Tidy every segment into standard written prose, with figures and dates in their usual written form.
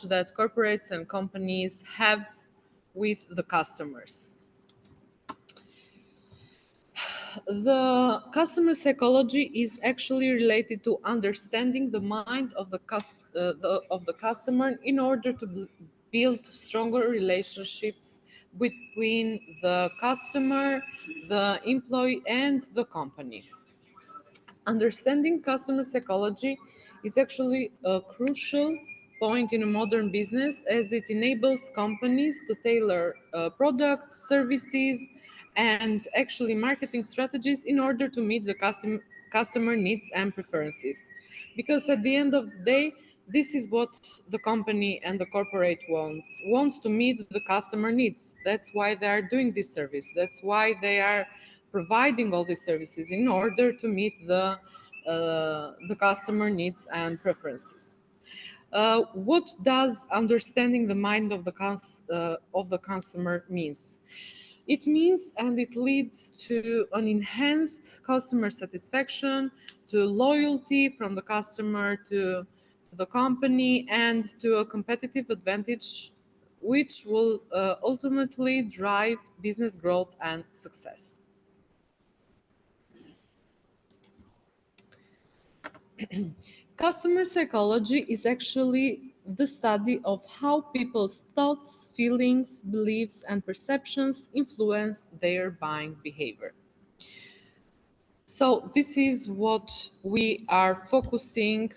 that corporates and companies have with the customers. The customer psychology is actually related to understanding the mind of the customer in order to build stronger relationships between the customer, the employee, and the company. Understanding customer psychology is actually a crucial point in a modern business as it enables companies to tailor products, services, and actually marketing strategies in order to meet the customer needs and preferences. Because at the end of the day, this is what the company and the corporate wants to meet the customer needs. That's why they are doing this service. That's why they are providing all these services in order to meet the customer needs and preferences. What does understanding the mind of the customer means? It means and it leads to an enhanced customer satisfaction, to loyalty from the customer to the company, and to a competitive advantage, which will ultimately drive business growth and success. Customer psychology is actually the study of how people's thoughts, feelings, beliefs, and perceptions influence their buying behavior. So, this is what we are focusing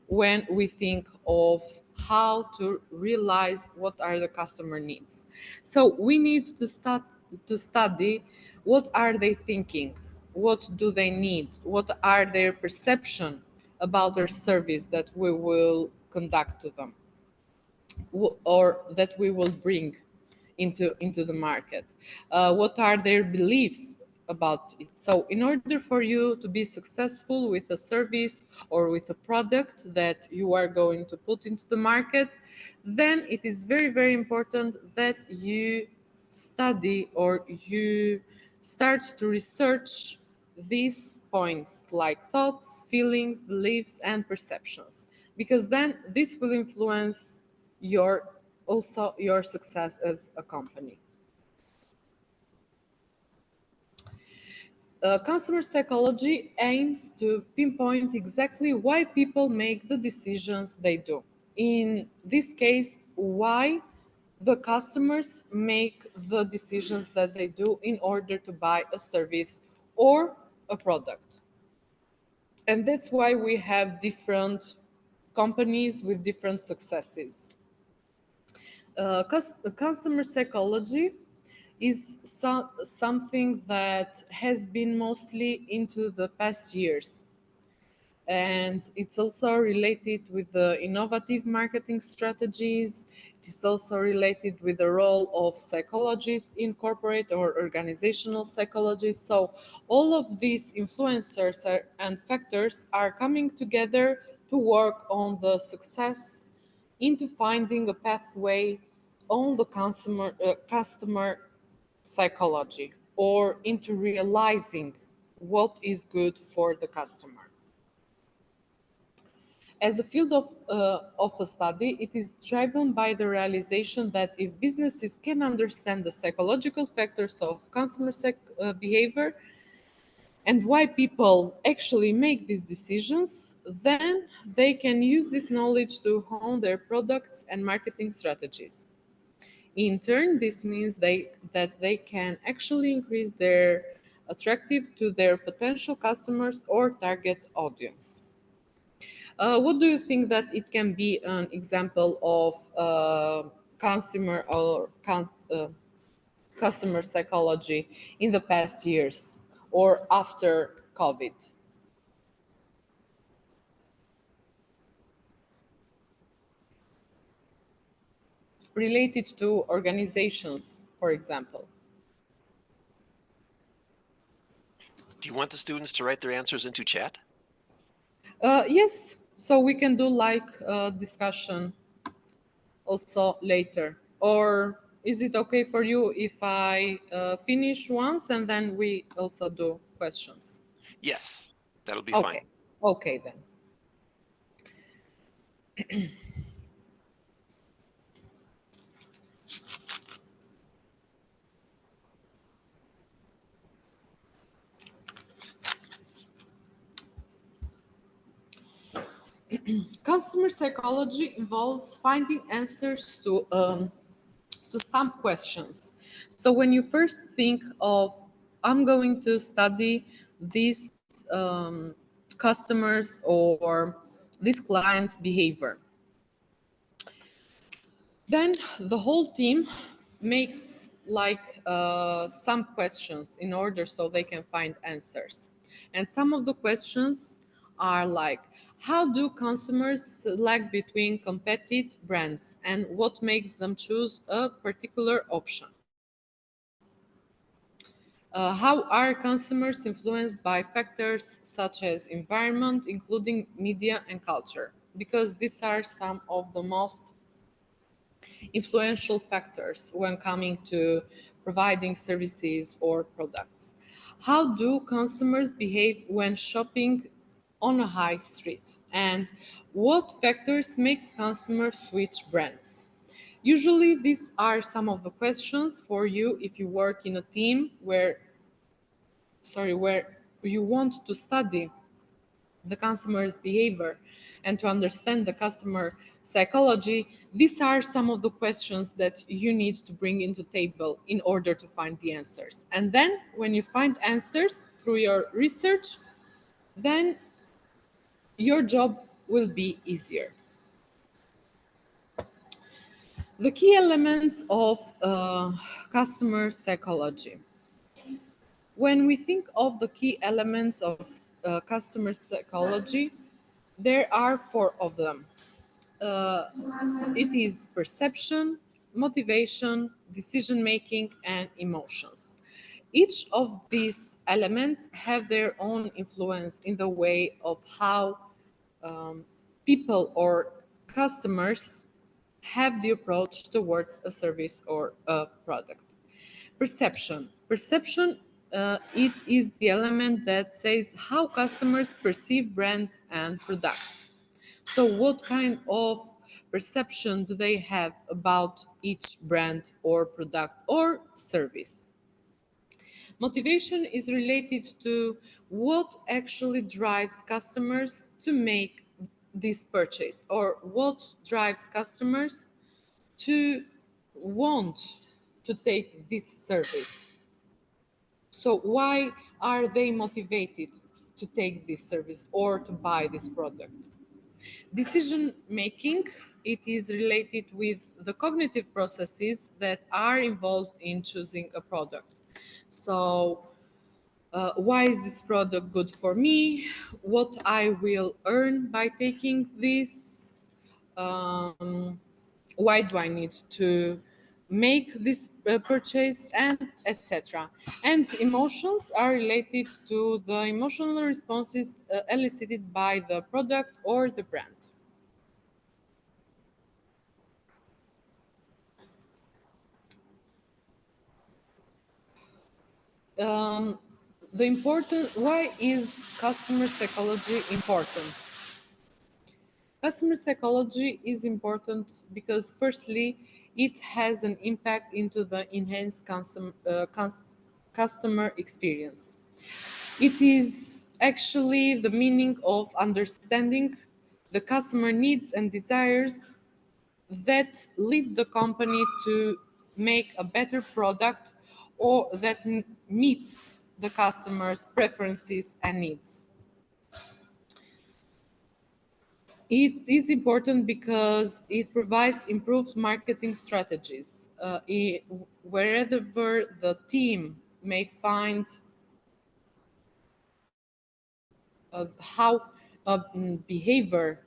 when we think of how to realize what are the customer needs. So, we need to study what are they thinking, what do they need, what are their perception about their service that we will conduct to them or that we will bring into the market. What are their beliefs about it? So in order for you to be successful with a service or with a product that you are going to put into the market, then it is very, very important that you study or you start to research these points like thoughts, feelings, beliefs, and perceptions, because then this will influence your success as a company. Customer psychology aims to pinpoint exactly why people make the decisions they do. In this case, why the customers make the decisions that they do in order to buy a service or a product. And that's why we have different companies with different successes. Customer psychology is something that has been mostly into the past years. And it's also related with the innovative marketing strategies. It is also related with the role of psychologists in corporate or organizational psychologists. So all of these influencers and factors are coming together to work on the success into finding a pathway on the customer psychology or into realizing what is good for the customer. As a field of a study, it is driven by the realization that if businesses can understand the psychological factors of consumer behavior and why people actually make these decisions, then they can use this knowledge to hone their products and marketing strategies. In turn, this means that they can actually increase their attractive to their potential customers or target audience. What do you think that it can be an example of consumer or customer psychology in the past years or after COVID? Related to organizations, for example. Do you want the students to write their answers into chat? Yes, so we can do like a discussion also later. Or is it okay for you if I finish once and then we also do questions? Yes, that'll be Okay, fine. okay then. Customer psychology involves finding answers to some questions. So when you first think of, I'm going to study these customers or this client's behavior, then the whole team makes like some questions in order so they can find answers. And some of the questions are like, how do consumers select between competitive brands and what makes them choose a particular option? How are consumers influenced by factors such as environment, including media and culture? Because these are some of the most influential factors when coming to providing services or products. How do consumers behave when shopping on a high street? And what factors make consumers switch brands? Usually, these are some of the questions for you if you work in a team where you want to study the customer's behavior and to understand the customer psychology. These are some of the questions that you need to bring into table in order to find the answers. And then when you find answers through your research, then your job will be easier. The key elements of customer psychology. When we think of the key elements of customer psychology, there are four of them. It is perception, motivation, decision making, and emotions. Each of these elements have their own influence in the way of how people or customers have the approach towards a service or a product. Perception. Perception, it is the element that says how customers perceive brands and products. So, what kind of perception do they have about each brand or product or service? Motivation is related to what actually drives customers to make this purchase or what drives customers to want to take this service. So, why are they motivated to take this service or to buy this product? Decision making, it is related with the cognitive processes that are involved in choosing a product. So, why is this product good for me? What I will earn by taking this? Um, why do I need to make this purchase, and etc. And emotions are related to the emotional responses elicited by the product or the brand. um, the important why is customer psychology important? Customer psychology is important because firstly it has an impact into the enhanced customer experience. It is actually the meaning of understanding the customer needs and desires that lead the company to make a better product or that meets the customer's preferences and needs. It is important because it provides improved marketing strategies. Wherever the team may find how behavior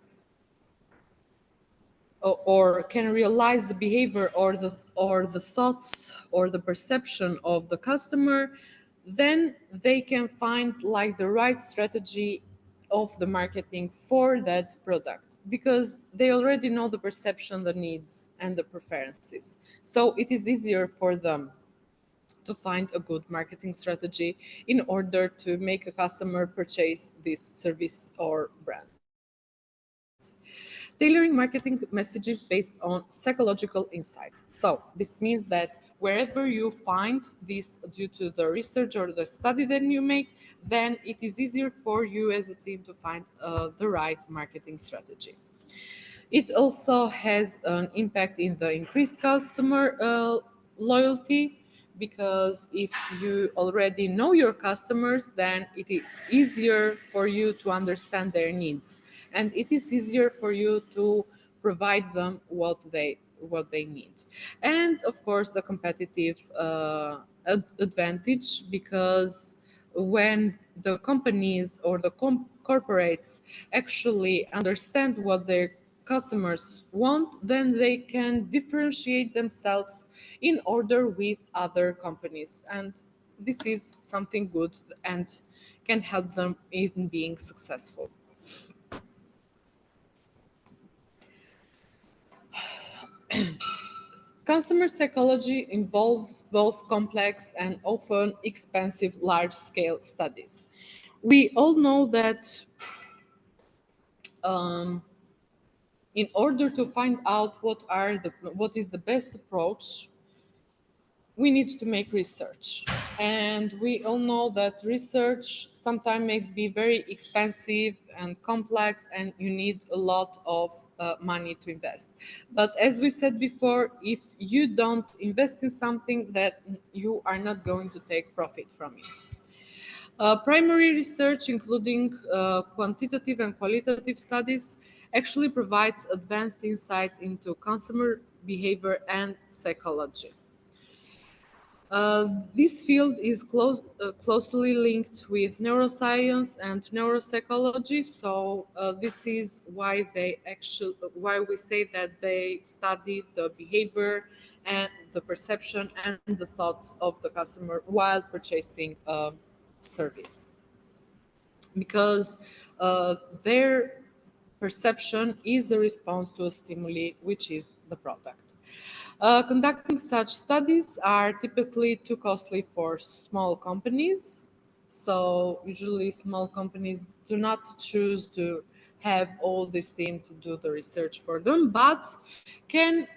or can realize the behavior or the thoughts or the perception of the customer, then they can find like the right strategy of the marketing for that product because they already know the perception, the needs, and the preferences. So it is easier for them to find a good marketing strategy in order to make a customer purchase this service or brand. Tailoring marketing messages based on psychological insights. So this means that wherever you find this due to the research or the study that you make, then it is easier for you as a team to find the right marketing strategy. It also has an impact in the increased customer loyalty, because if you already know your customers, then it is easier for you to understand their needs, and it is easier for you to provide them what they need. And of course, the competitive advantage, because when the companies or the corporates actually understand what their customers want, then they can differentiate themselves in order with other companies. And this is something good and can help them in being successful. Consumer psychology involves both complex and often expensive large scale studies. We all know that in order to find out what is the best approach, we need to make research. And we all know that research sometimes may be very expensive and complex, and you need a lot of money to invest. But as we said before, if you don't invest in something, that you are not going to take profit from it. Primary research, including quantitative and qualitative studies, actually provides advanced insight into consumer behavior and psychology. This field is closely linked with neuroscience and neuropsychology. So this is why we say that they study the behavior and the perception and the thoughts of the customer while purchasing a service, because their perception is a response to a stimuli, which is the product. Conducting such studies are typically too costly for small companies. So, usually, small companies do not choose to have all this team to do the research for them, but can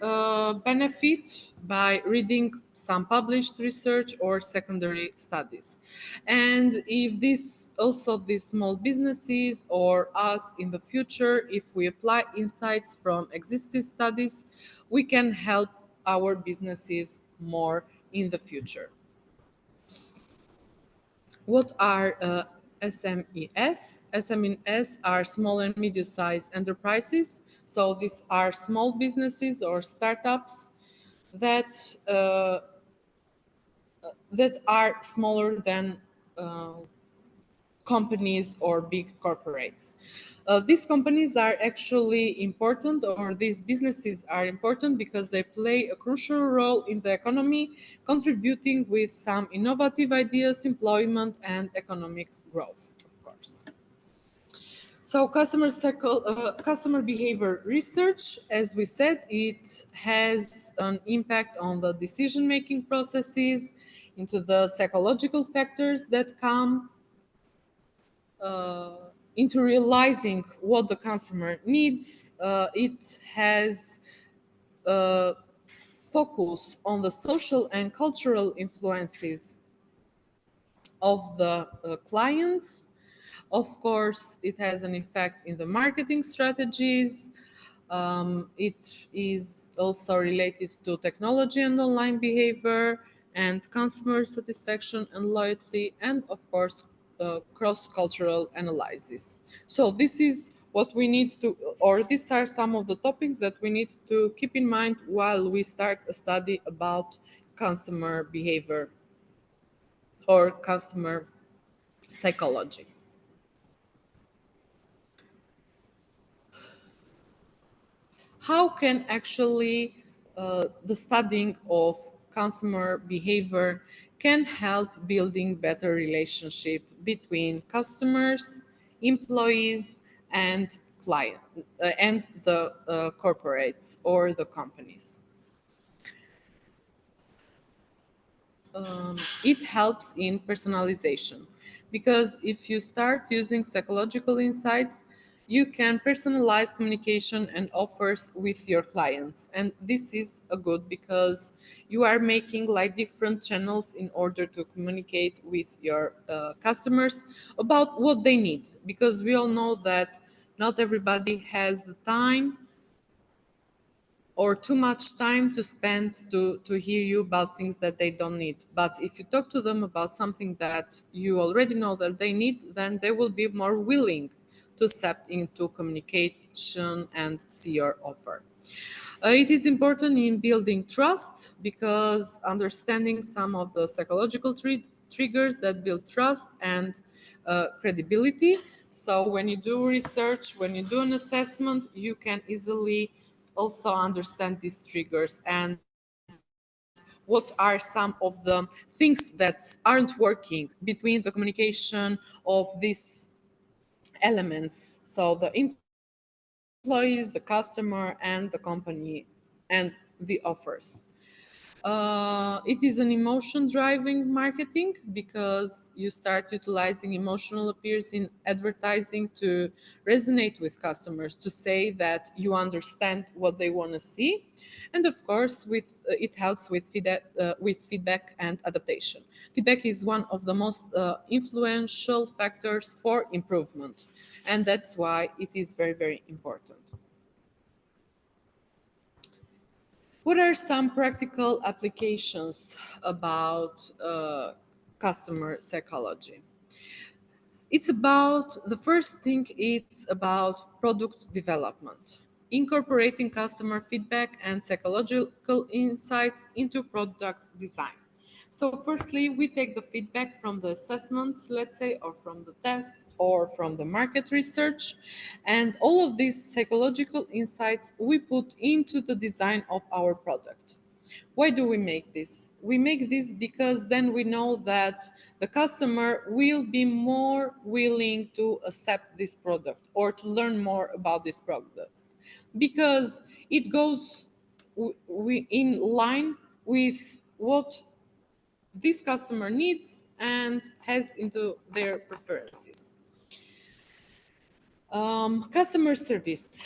benefit by reading some published research or secondary studies. And if this also these small businesses or us in the future, if we apply insights from existing studies, we can help our businesses more in the future. What are SMEs? SMEs are small and medium-sized enterprises. So these are small businesses or startups that that are smaller than companies or big corporates. These companies are actually important, or these businesses are important because they play a crucial role in the economy, contributing with some innovative ideas, employment, and economic growth, of course. So, customer behavior research, as we said, it has an impact on the decision-making processes, into the psychological factors that come into realizing what the customer needs. It has focus on the social and cultural influences of the clients. Of course, it has an effect in the marketing strategies. It is also related to technology and online behavior and customer satisfaction and loyalty, and of course, cross-cultural analysis. So this is what we need to, or these are some of the topics that we need to keep in mind while we start a study about customer behavior or customer psychology. How can actually the studying of consumer behavior can help building better relationship between customers, employees, and client and the corporates or the companies. It helps in personalization, because if you start using psychological insights, you can personalize communication and offers with your clients. And this is a good because you are making like different channels in order to communicate with your customers about what they need, because we all know that not everybody has the time or too much time to spend to hear you about things that they don't need. But if you talk to them about something that you already know that they need, then they will be more willing to step into communication and see your offer. It is important in building trust because understanding some of the psychological triggers that build trust and credibility. So, when you do research, when you do an assessment, you can easily also understand these triggers and what are some of the things that aren't working between the communication of these elements. So, the employees, the customer, and the company and the offers. It is an emotion driving marketing because you start utilizing emotional appeals in advertising to resonate with customers, to say that you understand what they want to see. And of course, it helps with feedback and adaptation. Feedback is one of the most influential factors for improvement, and that's why it is very, very important. What are some practical applications about customer psychology? It's about the first thing, it's about product development, incorporating customer feedback and psychological insights into product design. So, firstly, we take the feedback from the assessments, let's say, or from the test, or from the market research, and all of these psychological insights we put into the design of our product. Why do we make this? We make this because then we know that the customer will be more willing to accept this product or to learn more about this product because it goes in line with what this customer needs and has into their preferences. Customer service,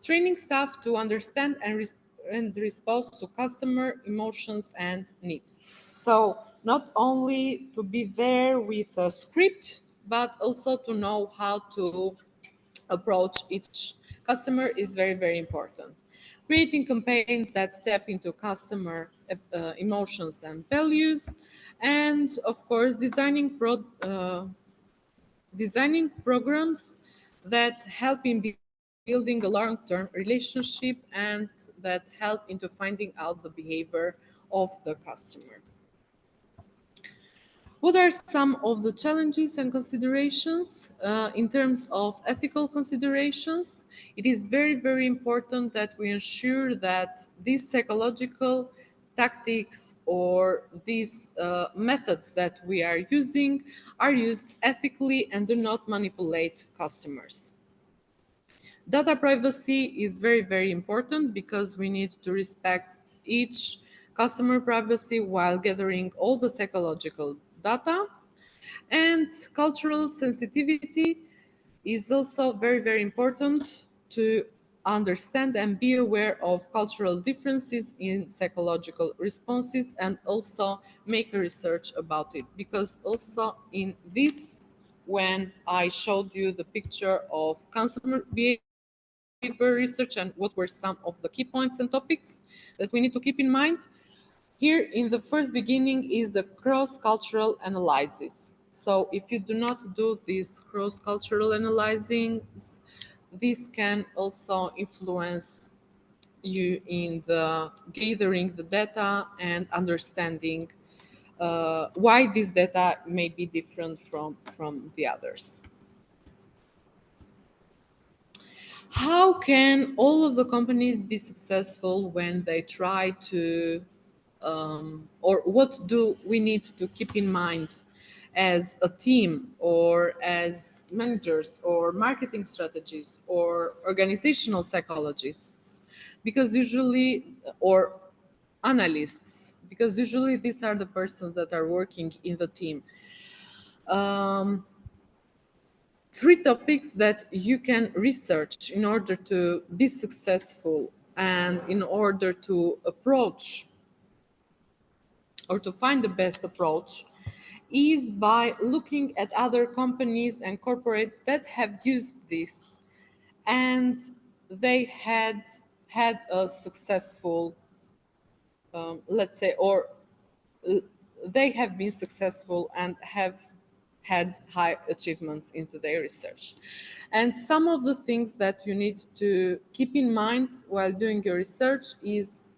training staff to understand and respond to customer emotions and needs. So, not only to be there with a script, but also to know how to approach each customer is very, very important. Creating campaigns that step into customer emotions and values, and of course, designing programs that help in building a long-term relationship and that help into finding out the behavior of the customer. What are some of the challenges and considerations in terms of ethical considerations? It is very, very important that we ensure that these psychological tactics or these methods that we are used ethically and do not manipulate customers. Data privacy is very, very important because we need to respect each customer privacy while gathering all the psychological data. And cultural sensitivity is also very, very important to understand and be aware of cultural differences in psychological responses and also make a research about it. Because also in this, when I showed you the picture of consumer behavior research and what were some of the key points and topics that we need to keep in mind, here in the first beginning is the cross-cultural analysis. So if you do not do this cross-cultural analysis, this can also influence you in the gathering the data and understanding why this data may be different from the others. How can all of the companies be successful when they try to or what do we need to keep in mind as a team or as managers or marketing strategists or organizational psychologists, because usually, or analysts, because usually these are the persons that are working in the team. three topics that you can research in order to be successful and in order to approach or to find the best approach is by looking at other companies and corporates that have used this and they had a successful, let's say, or they have been successful and have had high achievements into their research. And some of the things that you need to keep in mind while doing your research is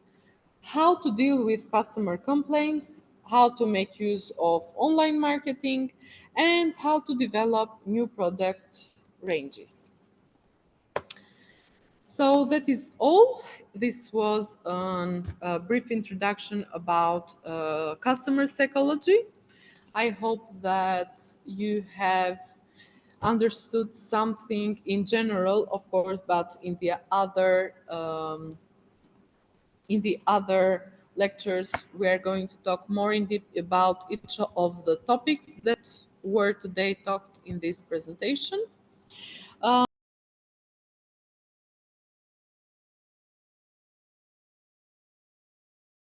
how to deal with customer complaints, how to make use of online marketing, and how to develop new product ranges. So that is all. This was a brief introduction about customer psychology. I hope that you have understood something in general, of course, but in the other lectures, we are going to talk more in depth about each of the topics that were today talked in this presentation.